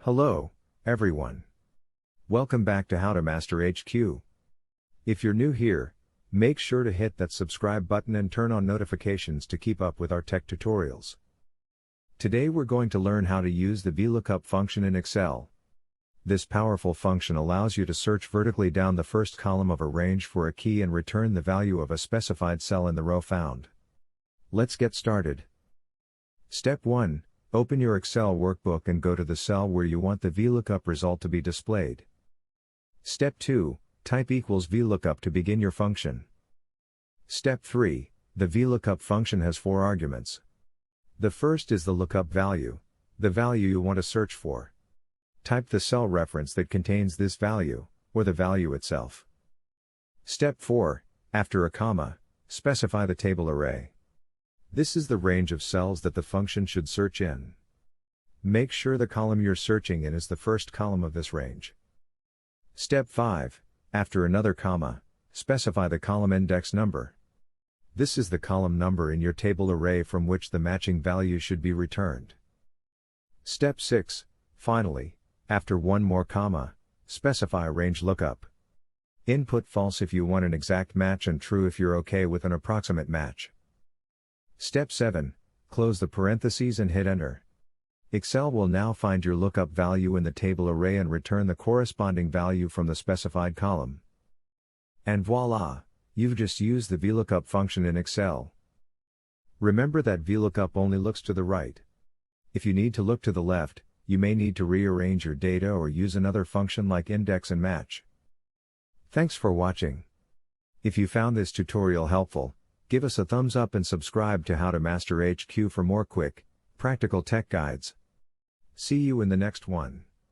Hello, everyone. Welcome back to How to Master HQ. If you're new here, make sure to hit that subscribe button and turn on notifications to keep up with our tech tutorials. Today we're going to learn how to use the Vlookup function in Excel. This powerful function allows you to search vertically down the first column of a range for a key and return the value of a specified cell in the row found. Let's get started. Step 1. Open your Excel workbook and go to the cell where you want the Vlookup result to be displayed. Step 2. Type equals Vlookup to begin your function. Step 3. The Vlookup function has 4 arguments. The first is the lookup value, the value you want to search for. Type the cell reference that contains this value, or the value itself. Step 4. After a comma, specify the table array. This is the range of cells that the function should search in. Make sure the column you're searching in is the first column of this range. Step 5. After another comma, specify the column index number. This is the column number in your table array from which the matching value should be returned. Step 6. Finally, after one more comma, specify range lookup. Input false if you want an exact match and true if you're okay with an approximate match. Step 7. Close the parentheses and hit enter. Excel will now find your lookup value in the table array and return the corresponding value from the specified column. And voila! You've just used the Vlookup function in Excel. Remember that Vlookup only looks to the right. If you need to look to the left, you may need to rearrange your data or use another function like index and match. Thanks for watching. If you found this tutorial helpful, give us a thumbs up and subscribe to How to Master HQ for more quick, practical tech guides. See you in the next one.